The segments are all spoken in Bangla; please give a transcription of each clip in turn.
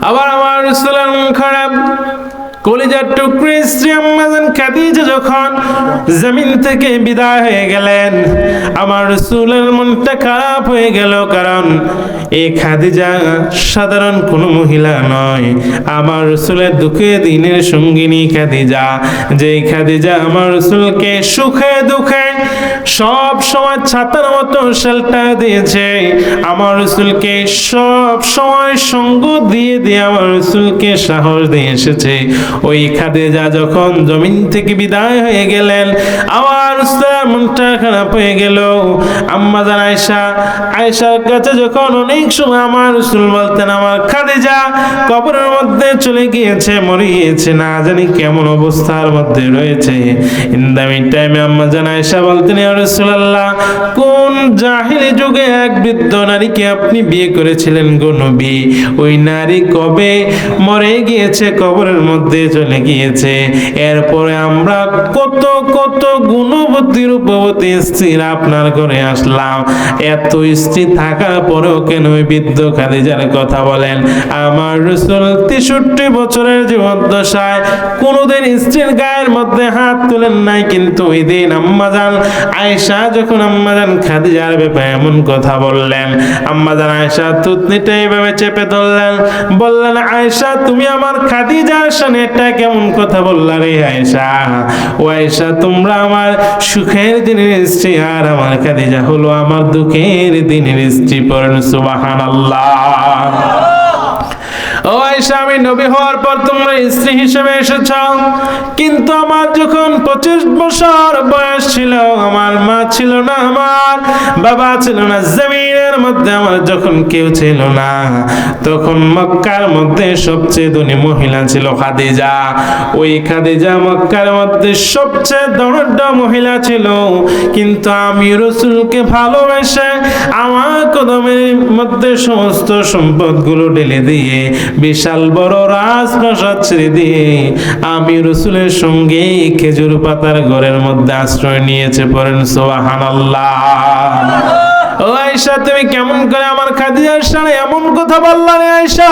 আবার আমার রাসূলের মন খারাপ, কলিজার টুকরি স্ত্রী আম্মা জান খাদিজা যখন জমিন থেকে বিদায় হয়ে গেলেন, আমার রাসূলের মনটা খারাপ হয়ে গেল। কারণ এই খাদিজা সাধারণ কোনো মহিলা নয়, আমার রাসূলের দুঃখে দিনের সঙ্গিনী খাদিজা। যেই খাদিজা আমার রাসূলকে সুখে দুঃখে সব সময় ছাতার মতো শেল্টার দিয়েছে, আমার রাসূলকে সব সময় সঙ্গ দিয়ে দিয়ে আমার রাসূলকে সাহস দিয়ে এসেছে, ওই খাদিজা যখন জমিন থেকে বিদায় হয়ে গেলেন, আমার রাসূলের মনটা খারাপ হয়ে গেল। আম্মা জান আয়েশার কাছে যখন অনেক সময় আমার রাসূল বলতেন, আমার খাদিজা কবরের মধ্যে চলে গিয়েছে, মরে গিয়েছে, না জানি কেমন অবস্থার মধ্যে রয়েছে। ইন দ্য মিড টাইমে আম্মা জান আয়েশা বলতেন, ইয়া রাসূলুল্লাহ, কোন জাহিলি যুগে এক বৃদ্ধ নারীকে আপনি বিয়ে করেছিলেন গো নবী? ওই নারী কবে মরে গিয়েছে, কবরের মধ্যে চলে গিয়েছে। এরপরে আমরা কত কত গুণবতী রূপবতী স্ত্রী আপনার ঘরে আসলাম, এত স্ত্রী থাকার পরেও কেন ওই বৃদ্ধ খাদিজার কথা বলেন? আমার রাসূল 63 বছরের জীবদ্দশায় কোনোদিন স্ত্রীর গায়ের মধ্যে হাত তুলেন নাই, কিন্তু ওই দিন আম্মা জান আয়েশা যখন আম্মা জান খাদিজার ব্যাপারে এমন কথা বললেন, আম্মা জান আয়েশা থুতনিটা এইভাবে চেপে ধরলেন, বললেন, আয়েশা তুমি আমার খাদিজার সামনে এটা কেমন কথা বললা রে আয়েশা? ও আয়েশা, তোমরা আমার সুখের দিনের স্ত্রী, আর আমার খাদিজা হলো আমার দুঃখের দিনের স্ত্রী। পড়েন সুবহানাল্লাহ। ও আয়েশা, আমি নবী হওয়ার পর তোমরা স্ত্রী হিসেবে এসেছ, কিন্তু আমার যখন 25 বছর বয়স ছিল, আমার মা ছিল না, আমার বাবা ছিল না, জমিনের মধ্যে আমার যখন কেউ ছিল না, তখন মক্কার মধ্যে সবচেয়ে ধনী মহিলা ছিল খাদিজা। ওই খাদিজা মক্কার মধ্যে সবচেয়ে ধনাঢ্য মহিলা ছিল, কিন্তু আমি রাসূলকে ভালোবেসে আমার কদমের মধ্যে সমস্ত সম্পদগুলো ঢেলে দিয়ে বিশাল বড় রাজপ্রাসাদ ছেড়ে দিয়ে আমি রাসূলের সঙ্গে খেজুর পাতার ঘরের মধ্যে আশ্রয় নিয়েছে। পড়েন সুবহানাল্লাহ। ও আয়েশা, তুমি কেমন করে আমার খাদিজার সামনে এমন কথা বললা রে আয়েশা?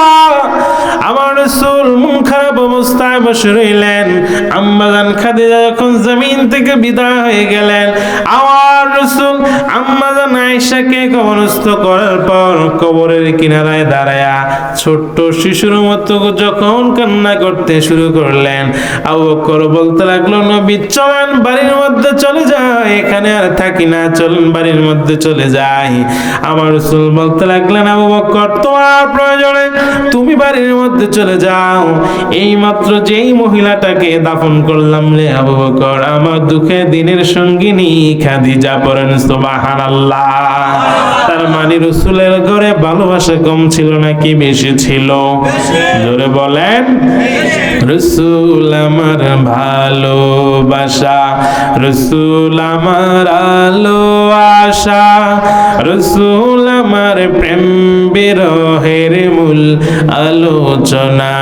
আমার রাসূল মন খারাপ অবস্থায় বসে রইলেন। আম্মা জান খাদিজা যখন জমিন থেকে বিদায় হয়ে গেলেন, আমার রাসূল আম্মা জান আয়েশাকে কবরস্থ করার পর কবরের কিনারায় দাঁড়ায়া ছোট্ট শিশুর মতো যখন কান্না করতে শুরু করলেন, আবু বকর বলতে লাগলো, নবী চলেন বাড়ির মধ্যে চলে যাই, এখানে আর থাকি না, চলেন বাড়ির মধ্যে চলে যাই। আমার রাসূল বলতে লাগলেন, আবু বকর তোমার প্রয়োজনে তুমি বাড়ির মধ্যে চলে যাও, এই মাত্র যেই মহিলাটাকে দাফন করলাম রে আবু বকর, আমার দুঃখের দিনের সঙ্গিনী খাদিজা। পড়েন সুবহানাল্লাহ। তার মানে রাসূলের ঘরে ভালোবাসা কম ছিল নাকি বেশি ছিল? জোরে বলেন। রাসূল আমার ভালোবাসা, রাসূল আমার আলো আশা, রাসূল আমার প্রেম বিরহের মূল আলোচনা,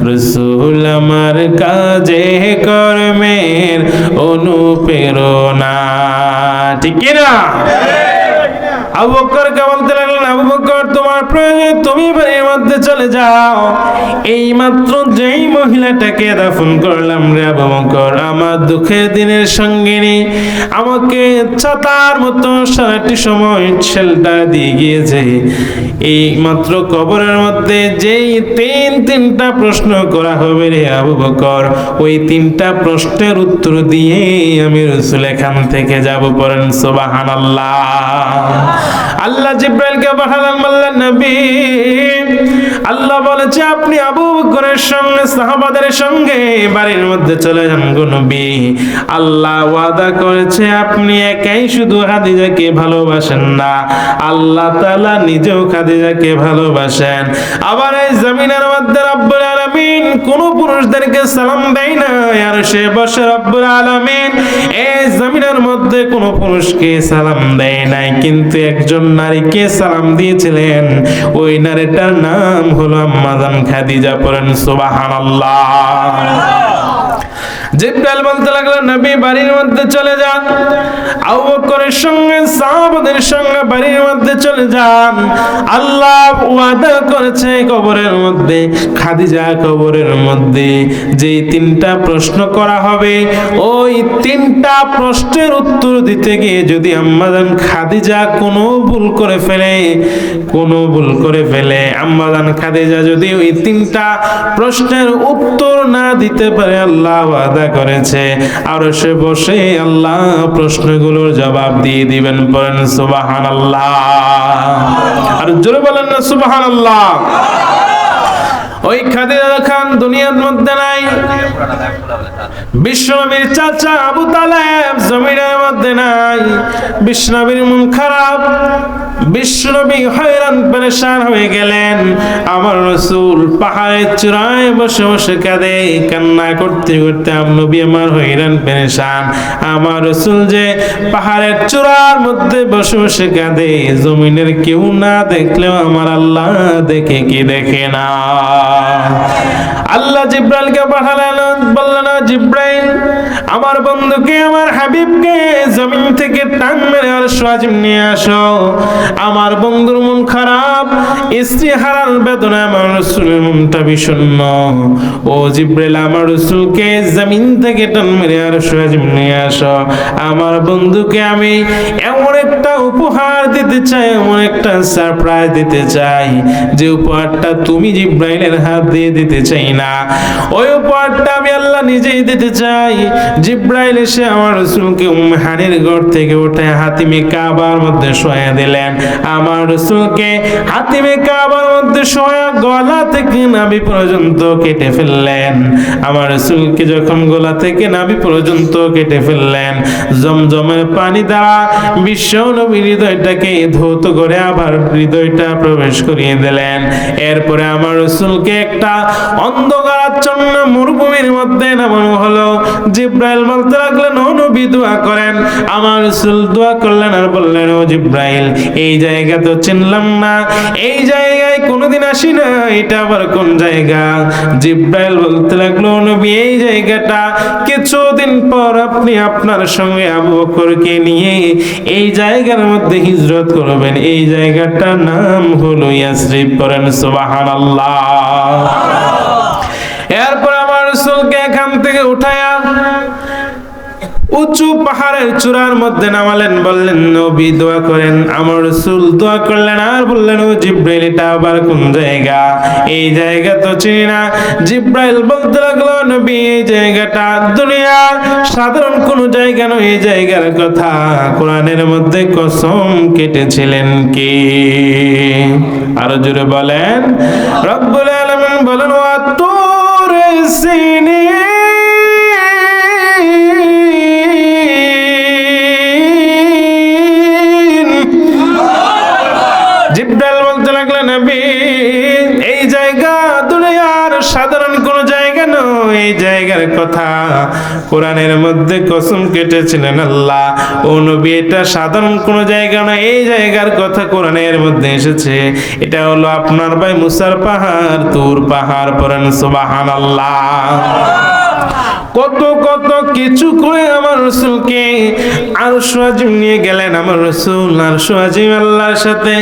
রাসূল আমার কাজে কর্মের অনুপ্রেরণা। ঠিক কি না? আবু বকরকে বলতে লাগলেন, আবু বকর তোমার প্রয়োজন তুমি বাড়ির মধ্যে চলে যাও, এই মাত্র যেই মহিলাটাকে দাফন করলাম রে আবু বকর, আমার দুঃখের দিনের সঙ্গিনী, আমাকে ছাতার মতো সারাটি সময় শেল্টার দিয়ে গিয়েছে, এই মাত্র কবরের মধ্যে যেই তিনটা প্রশ্ন করা হবে রে আবু বকর, ওই 3টা প্রশ্নের উত্তর দিয়ে আমি রাসূল এখান থেকে যাব। পড়েন সুবহানাল্লাহ। আল্লাহ জিবরাইলকে পাঠালেন, বললেন, নবী আল্লাহ বলেছে আপনি আবু বকরের সঙ্গে সাহাবাদের সঙ্গে বাড়ির মধ্যে চলে যান গো নবী। আল্লাহ ওয়াদা করেছে আপনি একাই শুধু খাদিজাকে ভালোবাসেন না, আল্লাহ তাআলা নিজেও খাদিজাকে ভালোবাসেন। আবার এই জমিনের মধ্যে রব্বুল আলামিন কোন পুরুষদেরকে সালাম দেয় না, আর সে বসে রব্বুল আলামিন এই জমিনের মধ্যে কোন পুরুষকে সালাম দেয় নাই, কিন্তু একজন নারীকে সালাম দিয়েছিলেন, ওই নারীটার নাম হলো আম্মা জান খাদিজা। পড়েন সুবহানাল্লাহ। জিবরাইল বলতে লাগলেন, লাগলো নবী বাড়ির মধ্যে চলে যান, আবু বকরের সঙ্গে সাহাবাদের সঙ্গে বাড়ির মধ্যে চলে যান। আল্লাহ ওয়াদা করেছে কবরের মধ্যে, খাদিজা কবরের মধ্যে যে তিনটা প্রশ্ন করা হবে, ওই তিনটা প্রশ্নের উত্তর দিতে গিয়ে যদি আম্মাজান খাদিজা কোনো ভুল করে ফেলে, আম্মাজান খাদিজা যদি ওই তিনটা প্রশ্নের উত্তর না দিতে পারে, আল্লাহ ওয়াদা করেছে আরশে বসে আল্লাহ প্রশ্নগুলোর জবাব দিয়ে দিবেন। বলেন সুবহানাল্লাহ। আর জোরে বলেন না সুবহানাল্লাহ। ওই খাদিজা খান দুনিয়ার মধ্যে নাই, বিশ্বনবীর চাচা আবু তালেব জমিনের মধ্যে নাই। বিশ্বনবীর মন খারাপ, বিশ্বনবী হয়রান পেরেশান হয়ে গেলেন। আমার রাসূল পাহাড়ের চূড়ায় বসে বসে কাঁদে, কান্না করতে করতে নবী আমার হয়রান পেরেশান। আমার রাসূল যে পাহাড়ের চূড়ার মধ্যে বসে বসে কাঁদে, জমিনের কেউ না দেখলেও আমার আল্লাহ দেখে কি দেখে না। আল্লাহ জিব্রাইলকে পাঠালেন, বললেন জিব্রাইল আমার বন্ধুকে আমার হাবিবকে জমিন থেকে টান মেরে আরশ আজিম নিয়ে আসো। আমার বন্ধুর মন খারাপ, স্ত্রী হারার বেদনায় আমার রাসূলের মনটা বিষণ্ণ। ও জিব্রাইল আমার রাসূলকে জমিন থেকে টান মেরে আরশ আজিম নিয়ে আসো। আমার বন্ধুকে আমি এমন একটা উপহার দিতে চাই, এমন একটা সারপ্রাইজ দিতে চাই যে উপহারটা তুমি জিব্রাইলের হাত দিয়ে দিতে চাই না, ওই উপহারটা আমি আল্লাহ নিজেই দিতে চাই। জিব্রাইল এসে আমার রাসূলকে উম্মে হানির ঘর থেকে উঠে হাতিমে কাবার মধ্যে শোয়া দিলেন। আমার রাসূলকে হাতিমে কাবার মধ্যে শোয়া গলা থেকে নাভি পর্যন্ত কেটে ফেললেন। আমার রাসূলকে যখন গলা থেকে নাভি পর্যন্ত কেটে ফেললেন, জমজমের পানি দ্বারা বিশ্ব নবীর হৃদয়টাকে ধৌত করে আবার হৃদয়টা প্রবেশ করিয়ে দিলেন। এরপরে আমার রাসূলকে একটা অন্ধকারাচ্ছন্ন মরুভূমির মধ্যে নামানো হলো। জিব্রাইল বলতে লাগলেন ও নবী দোয়া করেন। আমার রাসূল দোয়া করলেন আর বললেন ও জিব্রাইল এই জায়গা তো চিনলাম না, এই জায়গায় কোনোদিন আসি না, এটা আবার কোন জায়গা? জিব্রাইল বলতে লাগলো নবী এই জায়গাটা কিছুদিন পর আপনি আপনার সঙ্গে আবু বকরকে নিয়ে এই জায়গার মধ্যে হিজরত করবেন, এই জায়গাটার নাম হলো ইয়াসরিব। করেন সুবহানাল্লাহ। এরপর আমার রাসূলকে এখান থেকে উঠায়া উঁচু পাহাড়ের চূড়ার মধ্যে নামালেন, বললেন নবী দোয়া করেন। আমার রাসূল দোয়া করলেন আর বললেন ও জিব্রাইল এটা আবার কোন জায়গা? এই জায়গা তো চিনি না। জিব্রাইল বলতে লাগলো নবী এই জায়গাটা দুনিয়ার সাধারণ কোন জায়গা নয়, এই জায়গার কথা কোরআনের মধ্যে কসম কেটেছিলেন কে? আর জোরে বলেন রব্বুল আলামিন বলেন ওয়া তুর সিনিন। জিব্রাইল বলতে লাগলেন নবী এই জায়গা দুনিয়ার সাধারণ কোন জায়গা নয়, এই জায়গার কথা কোরআনের মধ্যে কসম কেটেছিলেন আল্লাহ। ও নবী এটা সাধারণ কোন জায়গা না, এই জায়গার কথা কোরআনের মধ্যে এসেছে। এটা হলো আপনার ভাই মুসার পাহাড়, তুর পাহাড়। পড়েন সুবহানাল্লাহ। কত কত কিছু করে আমার রাসূলকে আরশ আজিম নিয়ে গেলেন। আমার রাসূল আরশ আজিম আল্লাহর সাথে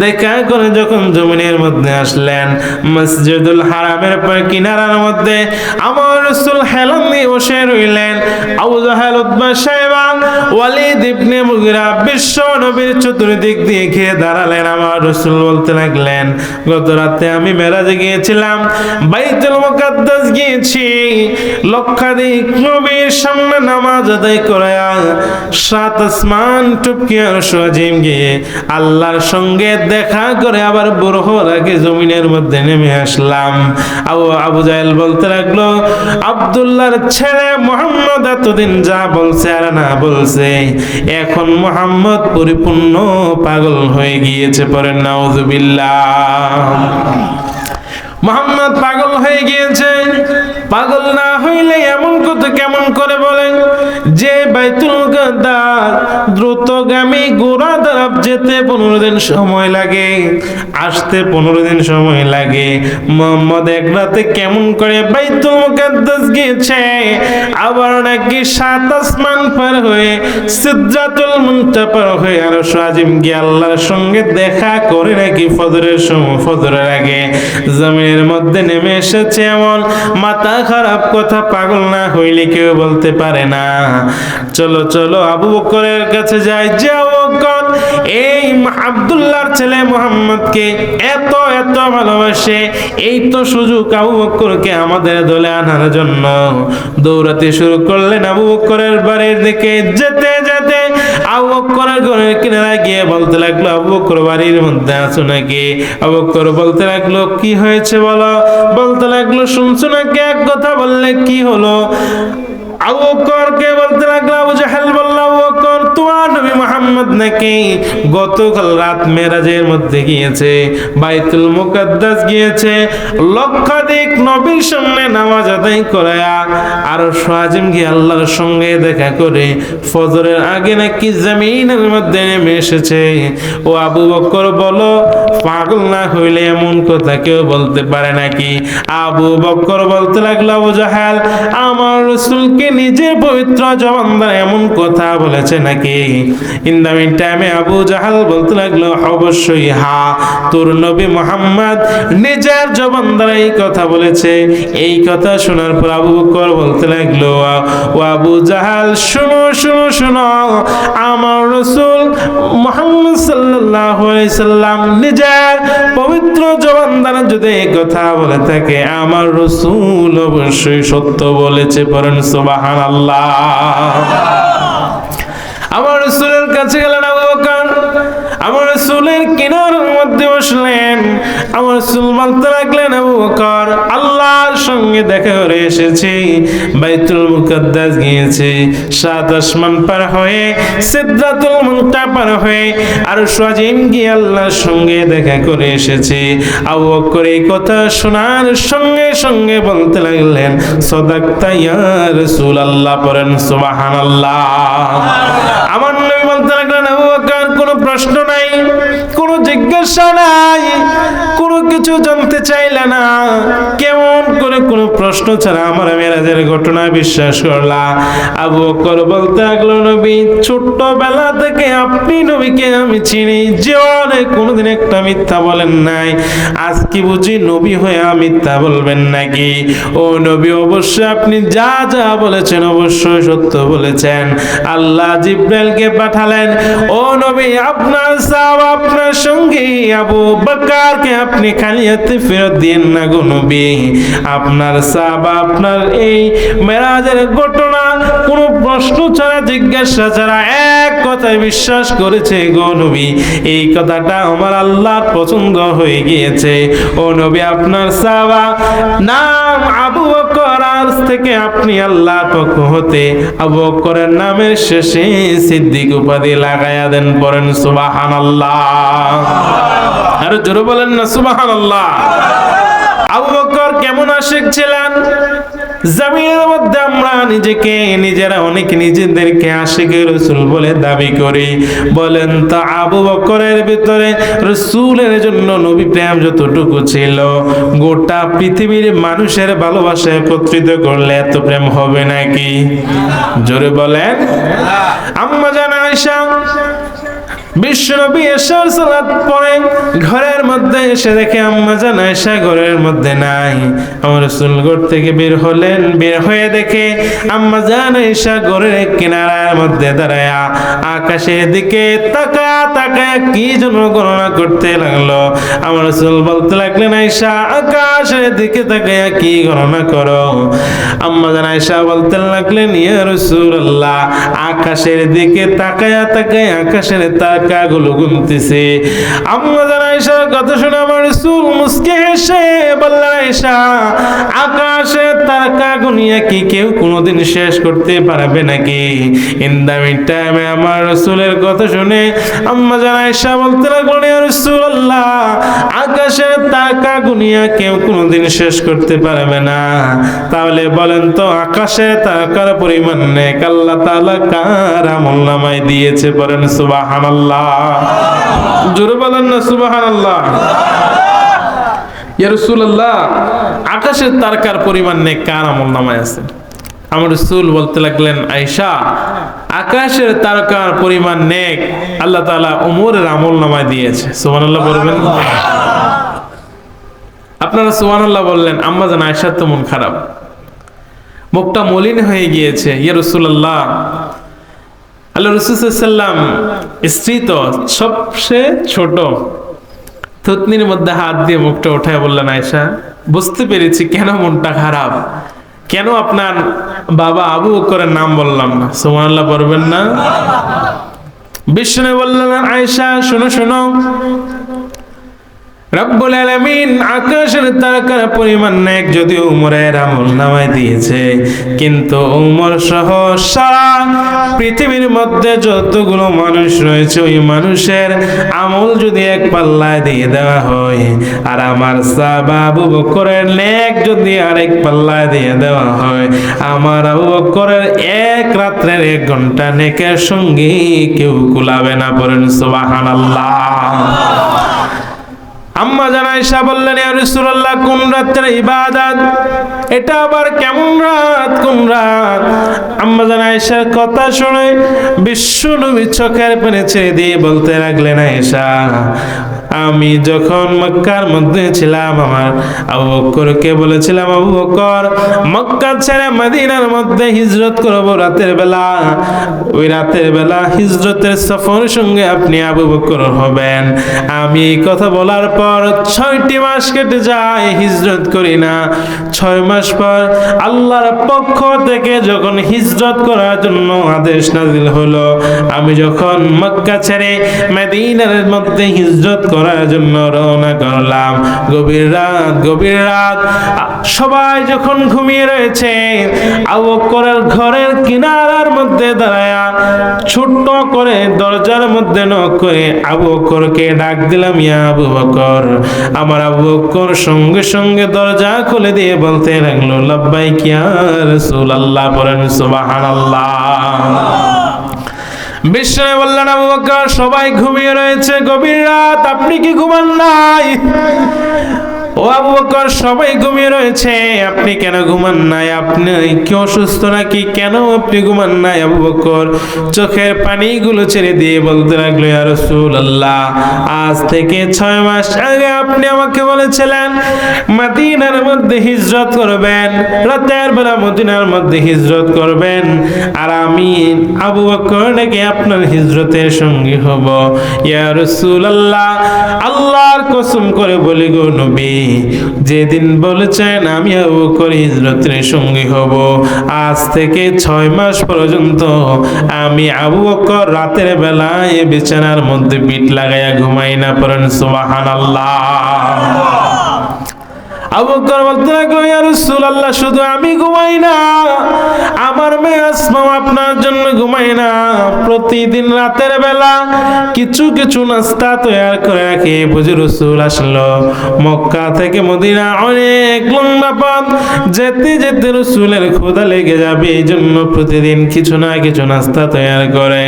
দেখা করে যখন জমিনের মধ্যে আসলেন, মসজিদুল হারামের কিনারার মধ্যে আমার রাসূল হেলান দিয়ে বসে রইলেন। আবু জাহেল, উতবা, শাইবা, ওয়ালিদ ইবনে মুগিরা বিশ্ব নবীর চতুর্দিক দিয়ে ঘিরে দাঁড়ালেন। আমার রাসূল বলতে লাগলেন গত রাতে আমি মেরাজে গিয়েছিলাম, বাইতুল মুকাদ্দাস গিয়েছি, লক্ষাধিক নবীর সামনে নামাজ আদায় করে 7 আসমান টপকে আরশ আজিম গিয়ে আল্লাহর সঙ্গে দেখা করে আবার বুরহর আগে জমিনের মধ্যে নেমে আসলাম। আবু জাহেল বলতে লাগলো আব্দুল্লাহর ছেলে মুহাম্মদ এতদিন যা বলছে আর না বলছে, এখন মুহাম্মদ পরিপূর্ণ পাগল হয়ে গিয়েছে। পরে নাউযুবিল্লাহ। মুহাম্মদ পাগল হয়ে গিয়েছে। পাগল না হইলে এমন কথা কেমন করে বলেন যে বাইতুল মুকাদ্দাস দ্রুতগামী ঘোড়া দ্বারা যেতে 15 দিন সময় লাগে, আসতে 15 দিন সময় লাগে। মুহাম্মদ এক রাতে কেমন করে বাইতুল মুকাদ্দাস গিয়েছে, আবার নাকি 7 আসমান পার হয়ে সিদরাতুল মুনতাহা পার হয়ে আরশ আজিম গিয়ে আল্লাহর সঙ্গে দেখা করে নাকি ফজরের সময়, ফজরের আগে জমিনের মধ্যে নেমে এসেছে। এমন মাথা খারাপ কথা পাগল না হইলে কেউ বলতে পারে না। চলো চলো আবু বকরের কাছে যাই। যে আবু বকর এই আব্দুল্লাহর ছেলে মুহাম্মদকে এত এত ভালোবাসে, এই তো সুযোগ আবু বকরকে আমাদের দলে আনার জন্য। দৌড়াতে শুরু করলেন আবু বকরের বাড়ির দিকে। যেতে যেতে আবু বকরের ঘরের কিনারে গিয়ে বলতে লাগলো, আবু বকর বাড়ির মধ্যে আছো নাকি? আবু বকর বলতে লাগলো, কি হয়েছে বলো? বলতে লাগলো, শুনছো নাকি? এক কথা বললে কি হলো? আবু বকরকে বলতে লাগলো, আবু জাহেল বলল, আবু বকর তোমার নবী মুহাম্মদ নাকি গতকাল রাত মেরাজের মধ্যে গিয়েছে, বাইতুল মুকাদ্দাস গিয়েছে, লক্ষাধিক নবীর সামনে নামাজ আদায় করায়া আর আজিম গিয়ে আল্লাহর সঙ্গে দেখা করে ফজরের আগে নাকি জমিনের মধ্যে নেমে এসেছে। ও আবু বকর বলো, পাগল না হইলে এমন কথা কেউ বলতে পারে নাকি? আবু বকর বলতে লাগলো, আবু জাহেল আমার রাসূলকে নিজের পবিত্র জবান দ্বারা এমন কথা বলেছে নাকি? ইন দ্য মিন টাইমে আবু জাহেল বলতে লাগলো, অবশ্যই হ্যাঁ, তোর নবী মুহাম্মদ নিজের জবান দ্বারা এই কথা বলেছে। এই কথা শোনার পর আবু বকর বলতে লাগলো, ও আবু জাহেল শুনো শুনো শুনো, আমার রাসূল মুহাম্মদ সাল্লাল্লাহু আলাইহি সাল্লাম নিজের পবিত্র জবান দ্বারা যদি এই কথা বলে থাকে, আমার রাসূল অবশ্যই সত্য বলেছে। পড়েন সুবহানাল্লাহ। আমার রাসূলের কাছে গেলেন আবু বকর, আমার রাসূলের কিনারার মধ্যে বসলেন। আমার রাসূল বলতে লাগলেন, আবু বকর আল্লাহর সঙ্গে দেখা করে এসেছি, বাইতুল মুকাদ্দাস গিয়েছি, 7 আসমান পার হয়ে সিদরাতুল মুনতাহা পার হয়ে আরশ আজিম গিয়ে আল্লাহর সঙ্গে দেখা করে এসেছি। আবু বকর এই কথা শোনার সঙ্গে সঙ্গে বলতে লাগলেন, সাদাকতা ইয়া রাসূলুল্লাহ। পড়েন সুবহানাল্লাহ। আমার নবী বলতে লাগলেন, আবু বকর কোনো প্রশ্ন নাই, কোনো জিজ্ঞাসা নাই, কোনো কিছু জানতে চাইলে না, কেমন করে কোনো প্রশ্ন ছাড়া আমার মেরাজের ঘটনা বিশ্বাস করলা? আবু বকর বলতে লাগলো, নবী ছোট্টবেলা থেকে আপনি নবীকে আমি চিনি, জীবনে কোনোদিন একটা মিথ্যা বলেন নাই, আজকে বুঝি নবী হয়ে মিথ্যা বলবেন নাকি? ও নবী অবশ্যই আপনি যা যা বলেছেন অবশ্যই সত্য বলেছেন। আল্লাহ জিব্রাইলকে পাঠালেন, ও নবী আপনার সাহাবা আপনার সঙ্গী আবু বকরকে আপনি খালি হাতে ফেরত দিন না গো নবী। আপনার সাহাবা আপনার এই মেরাজের ঘটনা কোনো প্রশ্ন ছাড়া জিজ্ঞাসা ছাড়া এক কথায় বিশ্বাস করেছে গো নবী। এই কথাটা আমার আল্লাহর পছন্দ হয়ে গিয়েছে। ও নবী আপনার সাহাবা নাম আবু বকর, আজ থেকে আপনি আল্লাহর পক্ষ হতে আবু বকরের নামের শেষে সিদ্দিক উপাধি লাগায়া দেন। পড়েন সুবহানাল্লাহ। আর জোরে বলেন না সুবহানাল্লাহ। আবু বকর কেমন আশিক ছিলেন? জমিনের মধ্যে আমরা নিজেকে নিজেরা অনেক নিজেদেরকে আশিকে রাসূল বলে দাবি করি। বলেন তো আবু বকরের ভিতরে রাসূলের জন্য নবী প্রেম যতটুকু ছিল, গোটা পৃথিবীর মানুষের ভালোবাসা একত্রিত করলে এত প্রেম হবে নাকি? জোরে বলেন। আম্মা জান আয়েশা বিশ্বনবী এশার সালাত পড়ে ঘরের মধ্যে এসে দেখে আম্মা জান আয়েশা ঘরের মধ্যে নাই। আমার রাসূল ঘর থেকে বের হলেন, বের হয়ে দেখে আম্মা জান আয়েশা ঘরের কিনারার মধ্যে দাঁড়ায়া আকাশের দিকে তাকায়া তাকায়া কি যেন গণনা করতে লাগলো। আমার রাসূল বলতে লাগলেন, আয়েশা আকাশের দিকে তাকায়া কি গণনা করো? আম্মা জান আয়েশা বলতে লাগলেন, ইয়া রাসূলুল্লাহ আকাশের দিকে তাকায়া তাকায়া আকাশের তারকাগুলো গুনতেছে। আম্মা জান আয়েশার কথা শুনে আমার রাসূল মুস্কি হেসে বললেন, আয়েশা আকাশের তারকা গুনিয়া কি কেউ কোনোদিন শেষ করতে পারবে নাকি? ইন দ্য মিন টাইমে আমার রাসূলের কথা শুনে আম্মা জান আয়েশা বলতে লাগলেন, ইয়া রাসূলুল্লাহ আকাশের তারকা টাকা গুনিয়া কেউ কোনোদিন শেষ করতে পারবে না। তাহলে বলেন তো, আকাশে টাকার পরিমাণ নেক আল্লাহ তাআলা কার আমলনামায় দিয়েছে? বলেন সুবহানাল্লাহ। জোরে বলেন না সুবহানাল্লাহ। ইয়া রাসূলুল্লাহ, আকাশের তারকার পরিমাণ নেক কার আমলনামায় আছে? আমার রাসূল বলতে লাগলেন, আয়েশা, আকাশের তারকার পরিমাণ নেক আল্লাহ তাআলা উমরের আমলনামায় দিয়েছে। সুবহানাল্লাহ বলবেন। আপনারা সুবহানাল্লাহ বললেন। আম্মা জান আয়েশার তো মন খারাপ, মুখটা মলিন হয়ে গিয়েছে। ইয়া রাসূলুল্লাহ, আল্লাহ রাসূল সাল্লাল্লাহু আলাইহি ওয়াসাল্লাম স্ত্রী তো সবচেয়ে ছোট, থুতনির মধ্যে হাত দিয়ে মুখটা উঠায় বললেন, আয়েশা, বুঝতে পেরেছি কেন মনটা খারাপ, কেন আপনার বাবা আবু বকরের নাম বললাম না। সুবহানাল্লাহ পড়বেন না? বিষ্ণু বললেন, আয়েশা শোনো শোনো, রব্বুল আলামিন আকাশের তারকার পরিমাণ নেক যদিও উমরের আমলনামায় দিয়েছে, কিন্তু উমর সহ সারা পৃথিবীর মধ্যে যতগুলো মানুষ রয়েছে ওই মানুষের আমল যদি এক পাল্লায় দিয়ে দেওয়া হয়, আর আমার সাহাবা আবু বকরের নেক যদি আরেক পাল্লায় দিয়ে দেওয়া হয়, আমার আবু বকরের এক রাত্রের 1 ঘন্টা নেকের সঙ্গে কেউ কুলাবে না। পড়েন সুবহানাল্লাহ। আম্মা জান আয়েশা বললেন, ইয়া রাসূলুল্লাহ, কোন রাতের ইবাদত এটা? আবার কেমন রাত, কোন রাত? আম্মা জান আয়েশার কথা শুনে বিশ্বনবী চোখের পানি ছেড়ে দিয়ে বলতে লাগলেন, আয়েশা, আমি যখন মক্কার মধ্যে ছিলাম আমার আবু বকরকে বলেছিলাম, আবু বকর, মক্কা ছেড়ে মদিনার মধ্যে হিজরত করব রাতের বেলা, ওই রাতের বেলা হিজরতের সফর সঙ্গে আপনি আবু বকর হবেন। আমি এই কথা বলার পর 6টি মাস কেটে যায়, হিজরত করি না। 6 মাস পর আল্লাহর পক্ষ থেকে যখন হিজরত করার জন্য আদেশ নাযিল হলো, আমি যখন মক্কা ছেড়ে মদিনার মধ্যে হিজরত করার জন্য রওনা করলাম, গভীর রাত সবাই যখন ঘুমিয়ে রয়েছে, আবু বকরের ঘরের কিনারার মধ্যে দাঁড়ায়া ছোট্ট করে দরজার মধ্যে নক করে আবু বকরকে ডাক দিলাম, ইয়া আবু বকর। আমার আবু বকর সঙ্গে সঙ্গে দরজা খুলে দিয়ে বলতে লাগলো, লাব্বাইক ইয়া রাসূলুল্লাহ। পড়েন সুবহানাল্লাহ। বিষ্ণু বললেন, আবু বকর, সবাই ঘুমিয়ে রয়েছে, গভীর রাত, আপনি কি ঘুমান নাই? ও আবু বকর, সবাই ঘুমিয়ে রয়েছে, আপনি কেন ঘুমান নাই? আপনি কি অসুস্থ নাকি? কেন আপনি ঘুমান নাই? আবু বকর চোখের পানিগুলো ছেড়ে দিয়ে বলতে লাগলো, ইয়া রাসূলুল্লাহ, আজ থেকে 6 মাস আগে আপনি আমাকে বলেছিলেন মদিনার মধ্যে হিজরত করবেন, রাতের বেলা মদিনার মধ্যে হিজরত করবেন, আর আমি আবু বকর নাকি আপনার হিজরতের সঙ্গী হব। ইয়া রাসূলুল্লাহ, আল্লাহর কসম করে বলি গো নবী, যেদিন বলেছেন আমি আবু বকর হিজরতের সঙ্গী হব, আজ থেকে 6 মাস পর্যন্ত আমি আবু বকর রাতের বেলায় বিছানার মধ্যে পিঠ লাগাইয়া ঘুমাই না। পড়েন সুবহানাল্লাহ। আবু বকর বলতে লাগলো, ইয়া রাসূলুল্লাহ, শুধু আমি ঘুমাই না, আমার মেয়ে আসমা আপনার জন্য ঘুমাই না। প্রতিদিন রাতের বেলা কিছু কিছু নাস্তা তৈরি করে রাখি। বুঝি রাসূল আসলো মক্কা থেকে মদিনা, অনেক লম্বা পথ, যেতে যেতে রাসূলের ক্ষুধা লেগে যাবে, এই জন্য প্রতিদিন কিছু না কিছু নাস্তা তৈরি করে।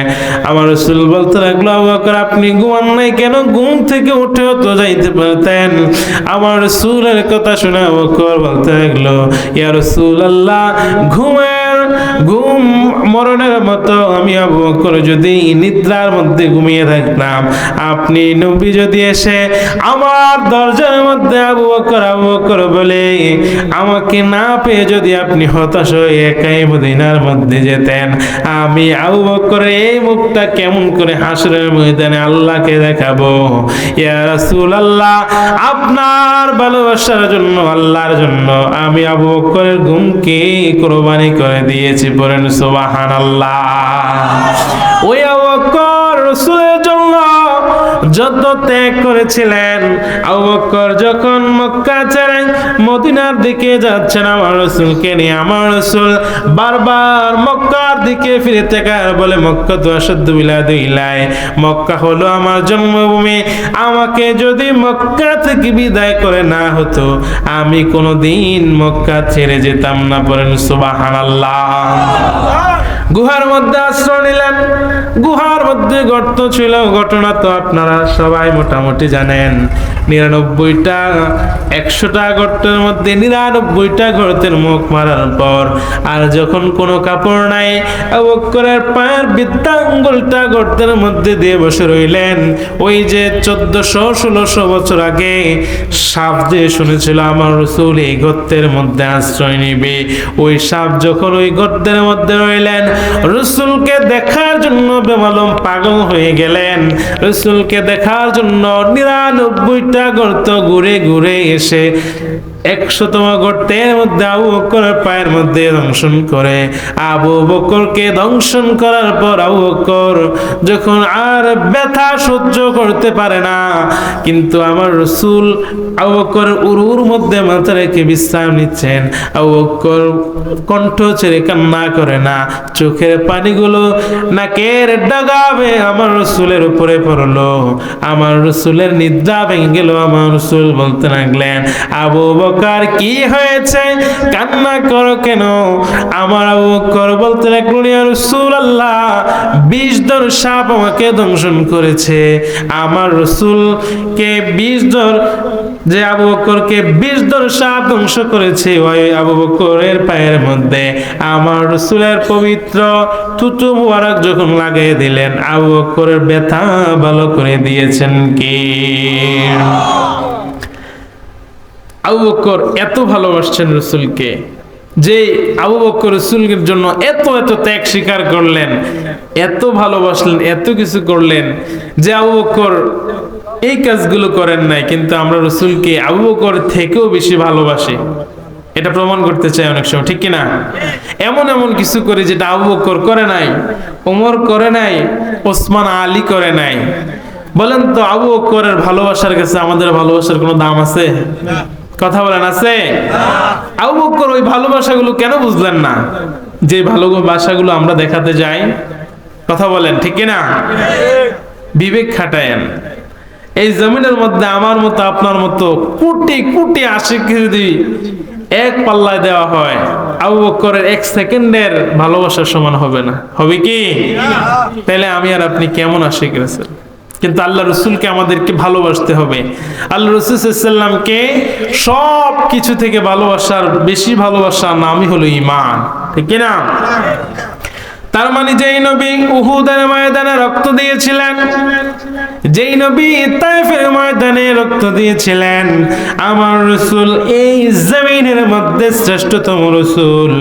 আমার রাসূল বলতে লাগলো, আবু বকর, আপনি ঘুমান নাই কেন? ঘুম থেকে উঠেও তো যাইতে পারতেন। আমার রাসূলের কথা শুনে আবু বকর বলতে লাগলো, ইয়া রাসূলুল্লাহ, ঘুম মরণের মতো আমি আবু বকর যদি নিদ্রার মধ্যে ঘুমিয়ে থাকতাম, আপনি নবী যদি এসে আমার দরজার মধ্যে আবু বকর বলে আমাকে না পেয়ে যদি আপনি হতাশ হয়ে একাই মদিনার মধ্যে যেতেন, আমি আবু বকর এই মুখটা কেমন করে হাসরের ময়দানে আল্লাহকে দেখাবো? ইয়া রাসূলুল্লাহ, আপনার ভালোবাসার জন্য, আল্লাহর জন্য আমি আবু বকরের ঘুমকে কুরবানি করে দিয়েছি। পড়েন সুবহানাল্লাহ। ওই আবু বকর রাসূলের জন্য যত ত্যাগ করেছিলেন, আবু বকর যখন মক্কা ছেড়ে মদিনার দিকে যাচ্ছেন আমার রাসূলকে নিয়ে, আমার রাসূল বারবার মক্কার দিকে ফিরে তাকায় বলে, মক্কা তো আসাদ্দু বিলাদি ইলাই, মক্কা হলো আমার জন্মভূমি, আমাকে যদি মক্কা থেকে বিদায় করে না হতো আমি কোনোদিন মক্কা ছেড়ে যেতাম না। বলেন সুবহানাল্লাহ। গুহার মধ্যে আশ্রয় নিলেন, গুহার মধ্যে গর্ত ছিল, ঘটনা তো আপনারা সবাই মোটামুটি জানেন। 99টা 100টা গর্তের মধ্যে 99টা গর্তের মুখ মারার পর আর যখন কোনো কাপড় নাই, আবু বকরের পায়ের বৃদ্ধা আঙ্গুলটা গর্তের মধ্যে দিয়ে বসে রইলেন। ওই যে 1400-1600 বছর আগে সাপ যে শুনেছিল আমার রাসূল এই গর্তের মধ্যে আশ্রয় নিবে, ওই সাপ যখন ওই গর্তের মধ্যে রইলেন, রাসূলকে দেখার জন্য বেমালুম পাগল হয়ে গেলেন। রাসূলকে দেখার জন্য 99টা গর্ত ঘুরে ঘুরে এসে 100তম গর্তের মধ্যে আবু বকরের পায়ের মধ্যে দংশন করে। আবু বকরকে দংশন করার পর আবু বকর যখন আর ব্যথা সহ্য করতে পারে না, কিন্তু আমার রাসূল আবু বকর উরুর মধ্যে মাথা রেখে বিশ্রাম নিচ্ছেন। আবু বকর কণ্ঠ ছেড়ে কান্না করে না, চোখের পানিগুলো নাকের ডাগাবে আমার রাসূলের উপরে পড়লো। আমার রাসূলের নিদ্রা ভেঙে গেল। আমার রাসূল বলতে লাগলেন, আবু বকর কি হয়েছে, কান্না করো কেন? আমার আবু বকর বলতে লাগলেন, ইয়া রাসূলুল্লাহ, 20 ধর সাপ আমাকে দংশন করেছে। আমার রাসূলকে 20 ধর যে আবু বকরকে 20 ধর সাপ ধ্বংস করেছে, ওই আবু বকরের পায়ের মধ্যে আমার রাসূলের পবিত্র থুতু মুবারক যখন লাগিয়ে দিলেন, আবু বকরের ব্যথা ভালো করে দিয়েছেন কি? আবু বকর এত ভালোবাসছেন রাসূলকে যে আবু বকর রাসূলের জন্য এত এত ত্যাগ স্বীকার করলেন, এত ভালোবাসলেন, এত কিছু করলেন যে আবু বকর এই কাজগুলো করেন নাই, কিন্তু আমরা রাসূলকে আবু বকর থেকেও বেশি ভালোবাসি। এটা প্রমাণ করতে চাই অনেক সময়, ঠিক কিনা? এমন এমন কিছু করে যেটা আবু বকর করে নাই, ওমর করে নাই, ওসমান আলী করে নাই। বলেন তো, আবু বকরের ভালোবাসার কাছে আমাদের ভালোবাসার কোনো দাম আছে? কথা বলেন, আছে? আবু বকর ওই ভালোবাসাগুলো কেন বুঝলেন না, যে ভালোবাসাগুলো আমরা দেখাতে যাই? কথা বলেন, ঠিক কিনা? বিবেক খাটায়েন। এই জমিনের মধ্যে আমার মতো আপনার মতো কোটি কোটি আশিককে যদি এক পাল্লায় দেওয়া হয়, আবু বকরের 1 সেকেন্ডের ভালোবাসার সমান হবে না। হবে কি? তাহলে আমি আর আপনি কেমন আশিক রাসূল? কিন্তু আল্লাহ রাসূলকে আমাদেরকে ভালোবাসতে হবে। আল্লাহ রাসূল সাল্লাল্লাহু আলাইহি ওয়াসাল্লামকে সব কিছু থেকে ভালোবাসার বেশি ভালোবাসার নামই হলো ঈমান, ঠিক কি না? তার মানে যেই নবী উহুদের ময়দানে রক্ত দিয়েছিলেন, যেই নবী তায়েফের ময়দানে রক্ত দিয়েছিলেন, আমার রাসূল এই জমিনের মধ্যে শ্রেষ্ঠতম রাসূল।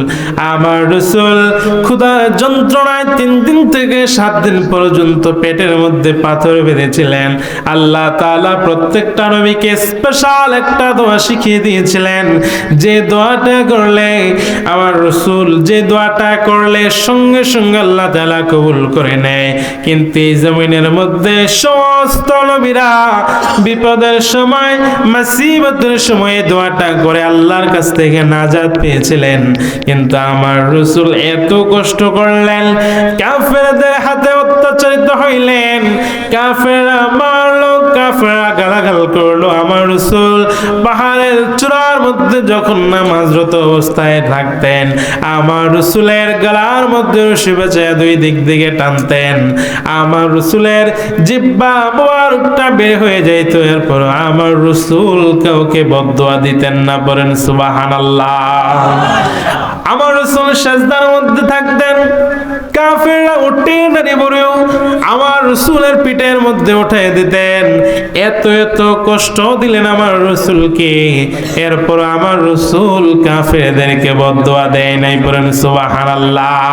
আমার রাসূল ক্ষুধার যন্ত্রণায় 3 দিন থেকে 7 দিন পর্যন্ত পেটের মধ্যে পাথর বেঁধেছিলেন। আল্লাহ তাআলা প্রত্যেকটা নবীকে স্পেশাল একটা দোয়া শিখিয়ে দিয়েছিলেন, যে দোয়াটা করলে আমার রাসূল, যে দোয়াটা করলে সঙ্গে সঙ্গে আল্লাহ তাআলা কবুল করে নেয়। কিন্তু এই জমিনের মধ্যে সমস্ত নবীরা বিপদের সময়, মুসিবতের সময় দোয়াটা করে আল্লাহর কাছ থেকে নাজাত পেয়েছিলেন, কিন্তু আমার রাসূল এত কষ্ট করলেন, কাফেরদের হাতে অত্যাচারিত হইলেন, কাফেররা মারলো, কাফেররা গালাগাল করলো। আমার রাসূল পাহাড়ের চূড়ার মধ্যে যখন নামাজরত অবস্থায় থাকতেন, আমার রাসূলের গলার মধ্যে রশি পেঁচায়া 2 দিক থেকে টানতেন, আমার রাসূলের জিহ্বা মুবারকটা বের হয়ে যাইত। এরপর আমার রাসূল কাউকে বদদোয়া দিতেন না। বলেন সুবহানাল্লাহ। আমার রাসূল সিজদার মধ্যে থাকতেন, কাফেররা উঠে দাঁড়িয়ে পড়েও আমার রাসূলের পিঠের মধ্যে উঠায় দিতেন। এত এত কষ্ট দিলেন আমার রাসূলকে, এরপর আমার রাসূল কাফেরদেরকে বদদোয়া দেয় নাই। বলেন সুবহানাল্লাহ।